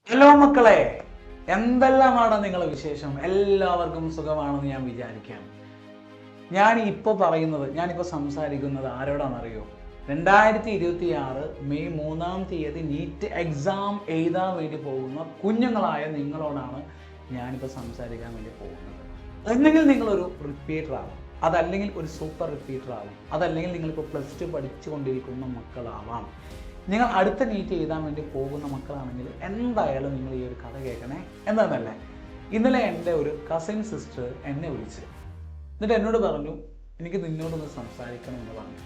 Hello മക്കളെ, എന്തെല്ലാമാണ് നിങ്ങളെ വിശേഷം? എല്ലാവർക്കും സുഖമാണെന്ന് ഞാൻ വിചാരിക്കാം. ഞാനിപ്പോൾ സംസാരിക്കുന്നത് ആരോടാണെന്നറിയോ? 2026 മെയ് 3-ാം തീയതി നീറ്റ് എക്സാം എഴുതാൻ വേണ്ടി പോകുന്ന കുഞ്ഞുങ്ങളായ നിങ്ങളോടാണ് ഞാനിപ്പോൾ സംസാരിക്കാൻ വേണ്ടി പോകുന്നത്. ഒന്നെങ്കിൽ നിങ്ങളൊരു റിപ്പീറ്റർ ആവാം, അതല്ലെങ്കിൽ ഒരു സൂപ്പർ റിപ്പീറ്റർ ആവാം, അതല്ലെങ്കിൽ നിങ്ങളിപ്പോൾ +2 പഠിച്ചുകൊണ്ടിരിക്കുന്ന മക്കളാവാം. നിങ്ങൾ അടുത്ത നീറ്റ് എഴുതാൻ വേണ്ടി പോകുന്ന മക്കളാണെങ്കിൽ എന്തായാലും നിങ്ങൾ ഈ ഒരു കഥ കേൾക്കണേ. എന്താണെന്നല്ലേ, ഇന്നലെ എൻ്റെ ഒരു കസിൻ സിസ്റ്റർ എന്നെ വിളിച്ച് എന്നിട്ട് എന്നോട് പറഞ്ഞു, എനിക്ക് നിന്നോടൊന്ന് സംസാരിക്കണം എന്ന് പറഞ്ഞു.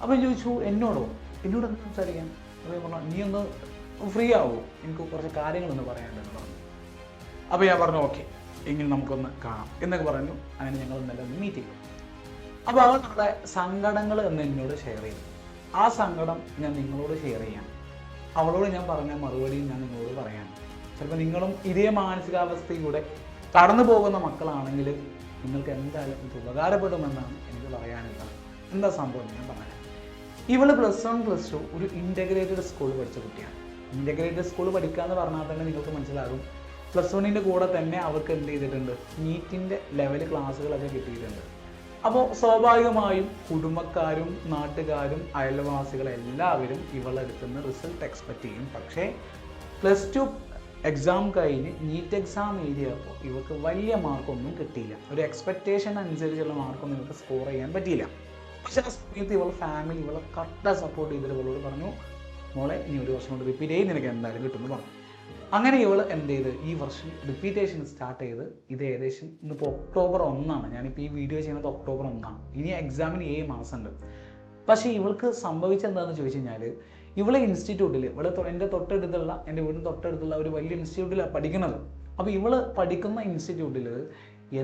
അപ്പോൾ ഞാൻ ചോദിച്ചു, എന്നോടൊന്ന് സംസാരിക്കാൻ? അപ്പോൾ ഞാൻ പറഞ്ഞു, നീ ഒന്ന് ഫ്രീ ആവുമോ, എനിക്ക് കുറച്ച് കാര്യങ്ങളൊന്ന് പറയാനുണ്ടെന്ന് പറഞ്ഞു. അപ്പോൾ ഞാൻ പറഞ്ഞു, ഓക്കെ, എങ്കിൽ നമുക്കൊന്ന് കാണാം എന്നൊക്കെ പറഞ്ഞു. അങ്ങനെ ഞങ്ങൾ ഇന്നലെ ഒന്ന് മീറ്റ് ചെയ്തു. അപ്പോൾ അവൾ നമ്മളെ സങ്കടങ്ങൾ എന്ന് എന്നോട് ഷെയർ ചെയ്തു. ആ സങ്കടം ഞാൻ നിങ്ങളോട് ഷെയർ ചെയ്യാം. അവളോട് ഞാൻ പറഞ്ഞ മറുപടിയും ഞാൻ നിങ്ങളോട് പറയാം. ചിലപ്പോൾ നിങ്ങളും ഇതേ മാനസികാവസ്ഥയിലൂടെ കടന്നു പോകുന്ന മക്കളാണെങ്കിൽ നിങ്ങൾക്ക് എന്തായാലും ഇത് ഉപകാരപ്പെടുമെന്നാണ് എനിക്ക് പറയാനുള്ളത്. എന്താ സംഭവം ഞാൻ പറയാം. ഇവള് +1 +2 ഒരു ഇൻ്റഗ്രേറ്റഡ് സ്കൂൾ പഠിച്ച കുട്ടിയാണ്. ഇൻ്റഗ്രേറ്റഡ് സ്കൂൾ പഠിക്കുക എന്ന് പറഞ്ഞാൽ തന്നെ നിങ്ങൾക്ക് മനസ്സിലാകും, +1-ൻ്റെ കൂടെ തന്നെ അവർക്ക് എന്ത് ചെയ്തിട്ടുണ്ട്, നീറ്റിൻ്റെ ലെവൽ ക്ലാസ്സുകളൊക്കെ കിട്ടിയിട്ടുണ്ട്. അപ്പോൾ സ്വാഭാവികമായും കുടുംബക്കാരും നാട്ടുകാരും അയൽവാസികളെല്ലാവരും ഇവളുടെ അടുത്ത് നിന്ന് റിസൾട്ട് എക്സ്പെക്റ്റ് ചെയ്യും. പക്ഷേ +2 എക്സാം കഴിഞ്ഞ് നീറ്റ് എക്സാം എഴുതിയപ്പോൾ ഇവർക്ക് വലിയ മാർക്കൊന്നും കിട്ടിയില്ല. ഒരു എക്സ്പെക്റ്റേഷൻ അനുസരിച്ചുള്ള മാർക്കൊന്നും ഇവർക്ക് സ്കോർ ചെയ്യാൻ പറ്റിയില്ല. പക്ഷേ ആ സമയത്ത് ഇവളെ കറക്റ്റാ സപ്പോർട്ട് ചെയ്തിട്ട് ഇവളോട് പറഞ്ഞു, മോളെ ഇനി ഒരു വർഷം കൊണ്ട് റിപ്പീറ്റ് ചെയ്ത് നിനക്ക് എന്തായാലും കിട്ടുമെന്ന് പറഞ്ഞു. അങ്ങനെ ഇവൾ എന്ത് ചെയ്ത് ഈ വർഷം റിപ്പീറ്റേഷൻ സ്റ്റാർട്ട് ചെയ്ത്, ഇത് ഏകദേശം ഇന്നിപ്പോൾ ഒക്ടോബർ 1-ആണ്. ഞാനിപ്പോൾ ഈ വീഡിയോ ചെയ്യുന്നത് ഒക്ടോബർ 1-ആണ്. ഇനി എക്സാമിന് 7 മാസമുണ്ട്. പക്ഷേ ഇവൾക്ക് സംഭവിച്ചെന്താണെന്ന് ചോദിച്ചു കഴിഞ്ഞാൽ, ഇവളെ ഇൻസ്റ്റിറ്റ്യൂട്ടിൽ എൻ്റെ വീടിന് തൊട്ടടുത്തുള്ള ഒരു വലിയ ഇൻസ്റ്റിറ്റ്യൂട്ടിലാണ് പഠിക്കുന്നത്. അപ്പോൾ ഇവള് പഠിക്കുന്ന ഇൻസ്റ്റിറ്റ്യൂട്ടിൽ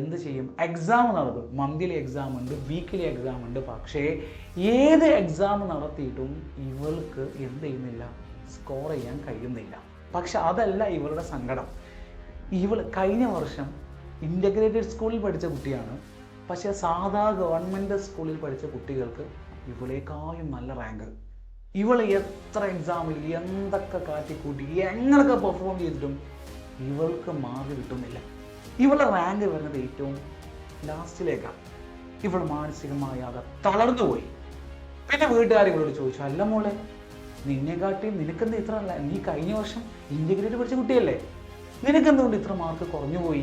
എന്ത് ചെയ്യും, എക്സാം നടത്തും. മന്ത്ലി എക്സാം ഉണ്ട്, വീക്കിലി എക്സാം ഉണ്ട്. പക്ഷേ ഏത് എക്സാം നടത്തിയിട്ടും ഇവൾക്ക് എന്ത് ചെയ്യുന്നില്ല, സ്കോർ ചെയ്യാൻ കഴിയുന്നില്ല. പക്ഷെ അതല്ല ഇവളുടെ സങ്കടം. ഇവൾ കഴിഞ്ഞ വർഷം ഇൻ്റഗ്രേറ്റഡ് സ്കൂളിൽ പഠിച്ച കുട്ടിയാണ്. പക്ഷേ സാധാ ഗവൺമെൻറ് സ്കൂളിൽ പഠിച്ച കുട്ടികൾക്ക് ഇവളേക്കാളും നല്ല റാങ്ക്. ഇവൾ എത്ര എക്സാമിൽ എന്തൊക്കെ കാട്ടിക്കൂട്ടി എങ്ങനെയൊക്കെ പെർഫോം ചെയ്തിട്ടും ഇവൾക്ക് മാർക്ക് കിട്ടുന്നില്ല. ഇവളുടെ റാങ്ക് വരുന്നത് ഏറ്റവും ലാസ്റ്റിലേക്കാണ്. ഇവൾ മാനസികമായി അത് തളർന്നു പോയി. പിന്നെ വീട്ടുകാർ ഇവളോട് ചോദിച്ചു, അല്ല മോളെ, നിന്നെക്കാട്ടി നിനക്കെന്താ ഇത്ര അല്ല, നീ കഴിഞ്ഞ വർഷം ഇൻ്റഗ്രേറ്റ് പഠിച്ച കുട്ടിയല്ലേ, നിനക്കെന്തുകൊണ്ട് ഇത്ര മാർക്ക് കുറഞ്ഞു പോയി?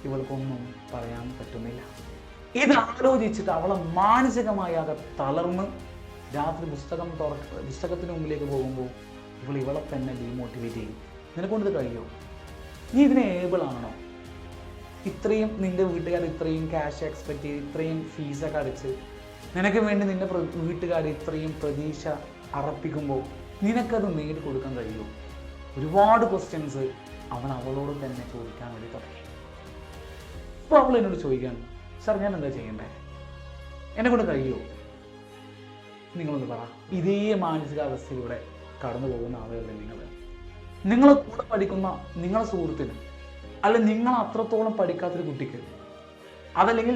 ഇവൾക്കൊന്നും പറയാൻ പറ്റുന്നില്ല. ഇത് ആലോചിച്ചിട്ട് അവളെ മാനസികമായി ആകെ തളർന്ന് രാത്രി പുസ്തകത്തിന് മുമ്പിലേക്ക് പോകുമ്പോൾ ഇവളെ തന്നെ ഡീമോട്ടിവേറ്റ് ചെയ്യും. നിനക്കൊണ്ടിത് കഴിയുമോ? നീ ഇതിന് ഏബിൾ ആണോ? ഇത്രയും നിൻ്റെ വീട്ടുകാർ ഇത്രയും ക്യാഷ് എക്സ്പെക്റ്റ് ചെയ്ത് ഇത്രയും ഫീസൊക്കെ അടച്ച് നിനക്ക് വേണ്ടി നിൻ്റെ വീട്ടുകാർ ഇത്രയും പ്രതീക്ഷ അർപ്പിക്കുമ്പോൾ നിനക്കത് നേടിക്കൊടുക്കാൻ കഴിയുമോ? ഒരുപാട് ക്വസ്റ്റ്യൻസ് അവളോട് തന്നെ ചോദിക്കാൻ വേണ്ടി തുടങ്ങി. അപ്പോൾ അവൾ എന്നോട് ചോദിക്കാൻ, സാർ ഞാൻ എന്താ ചെയ്യണ്ടേ, എന്നെ കൊണ്ട് കഴിയുമോ? നിങ്ങളൊന്ന് പറ. ഇതേ മാനസികാവസ്ഥയിലൂടെ കടന്നു പോകുന്ന ആളുകളല്ലേ നിങ്ങളെ കൂടെ പഠിക്കുന്ന നിങ്ങളെ സുഹൃത്തിന്, അല്ല നിങ്ങൾ അത്രത്തോളം പഠിക്കാത്തൊരു കുട്ടിക്ക്, അതല്ലെങ്കിൽ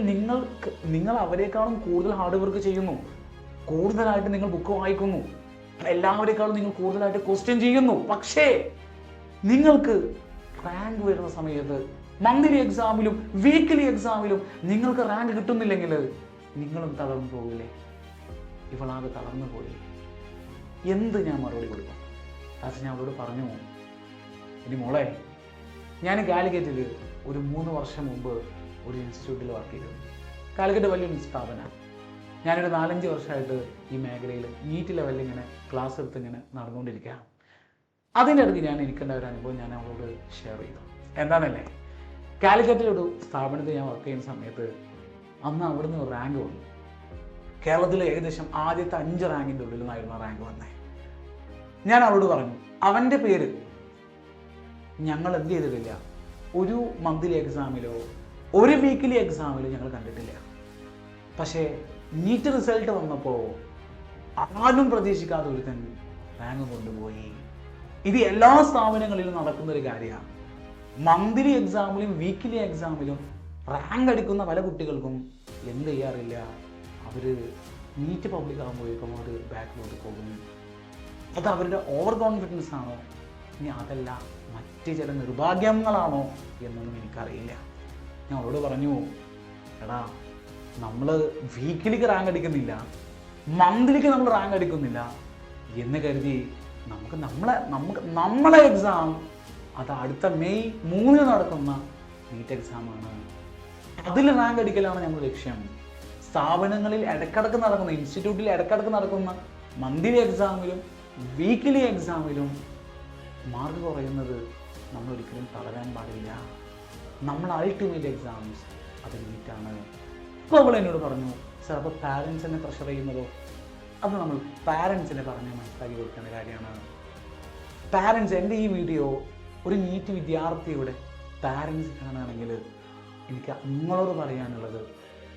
നിങ്ങൾ അവരെക്കാളും കൂടുതൽ ഹാർഡ് വർക്ക് ചെയ്യുന്നു, കൂടുതലായിട്ട് നിങ്ങൾ ബുക്ക് വായിക്കുന്നു, എല്ലാവരെക്കാളും നിങ്ങൾ കൂടുതലായിട്ട് ക്വസ്റ്റ്യൻ ചെയ്യുന്നു. പക്ഷേ നിങ്ങൾക്ക് റാങ്ക് വരുന്ന സമയത്ത് മന്ത്ലി എക്സാമിലും വീക്കിലി എക്സാമിലും നിങ്ങൾക്ക് റാങ്ക് കിട്ടുന്നില്ലെങ്കിൽ നിങ്ങളും തളർന്നു പോകില്ലേ? ഇവളാകെ തളർന്നു പോയി. എന്ത് ഞാൻ മറുപടി കൊടുക്കും? പക്ഷെ ഞാൻ അവളോട് പറഞ്ഞു, ഇനി മോളെ, ഞാൻ കാലിക്കറ്റിൽ ഒരു 3 വർഷം മുമ്പ് ഒരു ഇൻസ്റ്റിറ്റ്യൂട്ടിൽ വർക്ക് ചെയ്തു. കാലിക്കറ്റ് വലിയൊരു സ്ഥാപനമാണ്. ഞാനൊരു 4-5 വർഷമായിട്ട് ഈ മേഖലയിൽ നീറ്റ് ലെവലിൽ ഇങ്ങനെ ക്ലാസ് എടുത്ത് ഇങ്ങനെ നടന്നുകൊണ്ടിരിക്കുകയാണ്. അതിൻ്റെ അടുത്ത് എനിക്കുണ്ടായ ഒരു അനുഭവം ഞാൻ അവളോട് ഷെയർ ചെയ്തു. എന്താണെന്നല്ലേ, കാലിക്കറ്റിലൊരു സ്ഥാപനത്തിൽ ഞാൻ വർക്ക് ചെയ്യുന്ന സമയത്ത് അന്ന് അവിടുന്ന് ഒരു റാങ്ക് വന്നു. കേരളത്തിൽ ഏകദേശം ആദ്യത്തെ 5 റാങ്കിൻ്റെ ഉള്ളിൽ നിന്നായിരുന്നു റാങ്ക് വന്നത്. ഞാൻ അവളോട് പറഞ്ഞു, അവൻ്റെ പേര് ഞങ്ങൾ എന്ത് ചെയ്തിട്ടില്ല, ഒരു മന്ത്ലി എക്സാമിലോ ഒരു വീക്കിലി എക്സാമിലോ ഞങ്ങൾ കണ്ടിട്ടില്ല. പക്ഷേ നീറ്റ് റിസൾട്ട് വന്നപ്പോൾ ആരും പ്രതീക്ഷിക്കാതെ ഒരുത്തൻ റാങ്ക് കൊണ്ടുപോയി. ഇത് എല്ലാ സ്ഥാപനങ്ങളിലും നടക്കുന്നൊരു കാര്യമാണ്. മന്ത്ലി എക്സാമിലും വീക്കിലി എക്സാമിലും റാങ്ക് അടിക്കുന്ന പല കുട്ടികൾക്കും എന്ത് ചെയ്യാറില്ല, അവർ നീറ്റ് പബ്ലിക് ആകുമ്പോഴേക്കും അവർ ബാക്കിലോട്ട് പോകും. അത് അവരുടെ ഓവർ കോൺഫിഡൻസ് ആണോ, ഇനി അതല്ല മറ്റ് ചില നിർഭാഗ്യങ്ങളാണോ എന്നൊന്നും എനിക്കറിയില്ല. ഞാൻ അവളോട് പറഞ്ഞു, എടാ നമ്മൾ വീക്കിലിക്ക് റാങ്ക് അടിക്കുന്നില്ല, മന്ത്ലിക്ക് നമ്മൾ റാങ്ക് അടിക്കുന്നില്ല എന്ന് കരുതി നമ്മളെ എക്സാം അത് അടുത്ത മെയ് 3 നടക്കുന്ന നീറ്റ് എക്സാമാണ്. അതിൽ റാങ്ക് അടിക്കലാണ് നമ്മുടെ ലക്ഷ്യം. സ്ഥാപനങ്ങളിൽ ഇടക്കിടക്ക് നടക്കുന്ന, ഇൻസ്റ്റിറ്റ്യൂട്ടിൽ ഇടക്കിടക്ക് നടക്കുന്ന മന്ത്ലി എക്സാമിലും വീക്കിലി എക്സാമിലും മാർക്ക് കുറയുന്നത് നമ്മൾ ഒരിക്കലും തളരാൻ പാടില്ല. നമ്മൾ അൾട്ടിമേറ്റ് എക്സാംസ് അത് നീറ്റാണ്. അപ്പോൾ അവൾ എന്നോട് പറഞ്ഞു, സാർ അപ്പോൾ പാരൻസിനെ പ്രഷർ ചെയ്യുന്നതോ? അത് നമ്മൾ പാരൻസിനെ പറഞ്ഞ് മനസ്സിലാക്കി കൊടുക്കേണ്ട കാര്യമാണ്. പാരൻസ്, എൻ്റെ ഈ വീഡിയോ ഒരു നീറ്റ് വിദ്യാർത്ഥിയുടെ പാരൻസ് കാണുകയാണെങ്കിൽ എനിക്ക് നിങ്ങളോട് പറയാനുള്ളത്,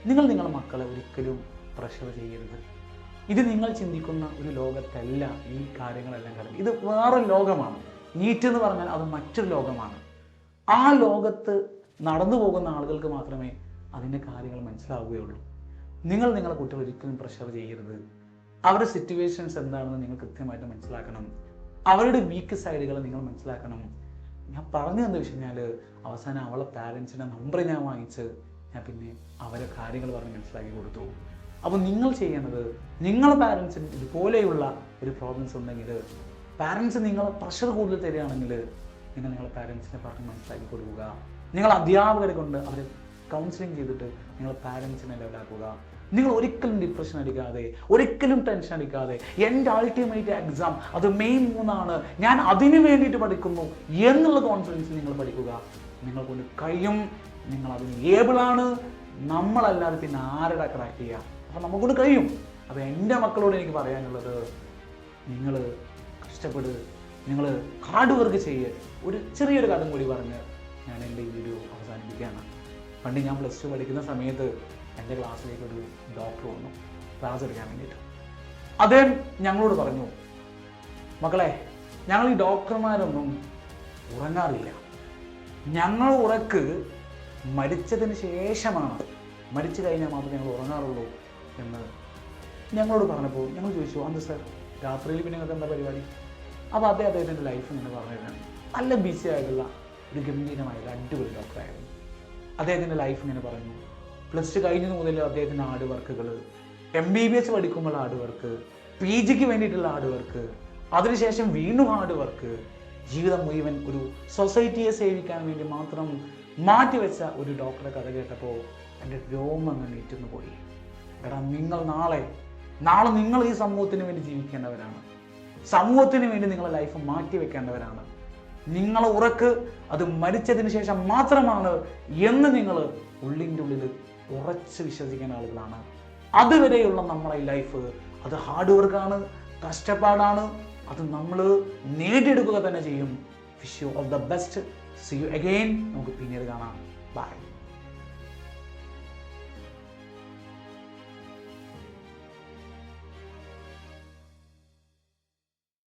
നിങ്ങൾ നിങ്ങളുടെ മക്കളെ ഒരിക്കലും പ്രഷർ ചെയ്യരുത്. ഇത് നിങ്ങൾ ചിന്തിക്കുന്ന ഒരു ലോകത്തല്ല ഈ കാര്യങ്ങളെല്ലാം കിടക്കുന്നത്. ഇത് വേറൊരു ലോകമാണ്. നീറ്റ് എന്ന് പറഞ്ഞാൽ അത് മറ്റൊരു ലോകമാണ്. ആ ലോകത്ത് നടന്നു പോകുന്ന ആളുകൾക്ക് മാത്രമേ അതിൻ്റെ കാര്യങ്ങൾ മനസ്സിലാവുകയുള്ളൂ. നിങ്ങൾ നിങ്ങളുടെ കുട്ടികൾ ഒരിക്കലും പ്രഷർ ചെയ്യരുത്. അവരുടെ സിറ്റുവേഷൻസ് എന്താണെന്ന് നിങ്ങൾ കൃത്യമായിട്ട് മനസ്സിലാക്കണം. അവരുടെ വീക്ക് സൈഡുകൾ നിങ്ങൾ മനസ്സിലാക്കണം. ഞാൻ പറഞ്ഞതെന്ന് വെച്ച് കഴിഞ്ഞാൽ, അവസാനം അവളെ പാരൻസിൻ്റെ നമ്പർ ഞാൻ വാങ്ങിച്ച് ഞാൻ പിന്നെ അവരെ കാര്യങ്ങൾ പറഞ്ഞ് മനസ്സിലാക്കി കൊടുത്തു. അപ്പോൾ നിങ്ങൾ ചെയ്യേണ്ടത്, നിങ്ങളുടെ പാരൻസിന് ഇതുപോലെയുള്ള ഒരു പ്രോബ്ലംസ് ഉണ്ടെങ്കിൽ, പാരൻസ് നിങ്ങളെ പ്രഷർ കൂടുതൽ തരികയാണെങ്കിൽ നിങ്ങൾ നിങ്ങളുടെ പാരൻസിനെ പറഞ്ഞ് മനസ്സിലാക്കി കൊടുക്കുക. നിങ്ങൾ അധ്യാപകരെ കൊണ്ട് അവരെ കൗൺസിലിംഗ് ചെയ്തിട്ട് നിങ്ങൾ പാരൻസിനെ ലെവലാക്കുക. നിങ്ങൾ ഒരിക്കലും ഡിപ്രഷൻ അടിക്കാതെ, ഒരിക്കലും ടെൻഷൻ അടിക്കാതെ, എൻ്റെ അൾട്ടിമേറ്റ് എക്സാം അത് മെയ് 3 ഞാൻ അതിന് വേണ്ടിയിട്ട് പഠിക്കുന്നു എന്നുള്ള കോൺഫിഡൻസ് നിങ്ങൾ പഠിക്കുക. നിങ്ങൾ കൊണ്ട് കഴിയും, നിങ്ങൾ അതിന് ഏബിളാണ്. നമ്മളല്ലാതെ പിന്നെ ആരുടെ ക്രാക്ക് ചെയ്യുക? അപ്പോൾ നമുക്കൊണ്ട് കഴിയും. അപ്പോൾ എൻ്റെ മക്കളോട് എനിക്ക് പറയാനുള്ളത്, നിങ്ങൾ കഷ്ടപ്പെട്, നിങ്ങൾ ഹാർഡ് വർക്ക് ചെയ്യുക. ഒരു ചെറിയൊരു കഥ കൂടി പറഞ്ഞ് ഞാൻ എൻ്റെ ഈ വീഡിയോ അവസാനിപ്പിക്കുകയാണ്. പണ്ട് ഞാൻ +2 പഠിക്കുന്ന സമയത്ത് എൻ്റെ ക്ലാസ്സിലേക്ക് ഒരു ഡോക്ടർ വന്നു ക്ലാസ് എടുക്കാൻ വേണ്ടിയിട്ട്. അദ്ദേഹം ഞങ്ങളോട് പറഞ്ഞു, മക്കളെ, ഞങ്ങൾ ഈ ഡോക്ടർമാരൊന്നും ഉറങ്ങാറില്ല. ഞങ്ങൾ ഉറക്ക് മരിച്ചതിന് ശേഷമാണ്, മരിച്ചു കഴിഞ്ഞാൽ മാത്രമേ ഞങ്ങൾ ഉറങ്ങാറുള്ളൂ എന്ന് ഞങ്ങളോട് പറഞ്ഞപ്പോൾ ഞങ്ങൾ ചോദിച്ചു, അന്ന് സാർ രാത്രിയിൽ പിന്നെ നിങ്ങൾക്ക് എന്താ പരിപാടി? അപ്പോൾ അദ്ദേഹത്തിൻ്റെ ലൈഫ് ഇങ്ങനെ പറഞ്ഞിരുന്നു. നല്ല ബിസി ആയിട്ടുള്ള ഒരു ഗംഭീരമായ ഒരു അടിപൊളി ഡോക്ടറായിരുന്നു. അദ്ദേഹത്തിൻ്റെ ലൈഫ് ഇങ്ങനെ പറഞ്ഞു. +2 കഴിഞ്ഞത് മുതൽ അദ്ദേഹത്തിൻ്റെ ഹാർഡ് വർക്കുകൾ, MBBS പഠിക്കുമ്പോൾ ഹാർഡ് വർക്ക്, PGക്ക് വേണ്ടിയിട്ടുള്ള ഹാർഡ് വർക്ക്, അതിനുശേഷം വീണ്ടും ഹാർഡ് വർക്ക്, ജീവിതം മുഴുവൻ ഒരു സൊസൈറ്റിയെ സേവിക്കാൻ വേണ്ടി മാത്രം മാറ്റിവെച്ച ഒരു ഡോക്ടറെ കഥ കേട്ടപ്പോൾ എൻ്റെ രോമം അങ്ങ് നീറ്റുന്നു പോയി. കാരണം നിങ്ങൾ നാളെ നിങ്ങൾ ഈ സമൂഹത്തിന് വേണ്ടി ജീവിക്കേണ്ടവരാണ്. സമൂഹത്തിന് വേണ്ടി നിങ്ങളുടെ ലൈഫ് മാറ്റിവെക്കേണ്ടവരാണ്. നിങ്ങളെ ഉറക്ക് അത് മരിച്ചതിന് ശേഷം മാത്രമാണ് എന്ന് നിങ്ങൾ ഉള്ളിൻ്റെ ഉള്ളിൽ ഉറച്ച് വിശ്വസിക്കുന്ന ആളുകളാണ്. അതുവരെയുള്ള നമ്മളെ ലൈഫ് അത് ഹാർഡ് വർക്കാണ്, കഷ്ടപ്പാടാണ്. അത് നമ്മൾ നേടിയെടുക്കുക തന്നെ ചെയ്യും. Wish you all the best. See you again. നമുക്ക് പിന്നീട് കാണാം. ബൈ.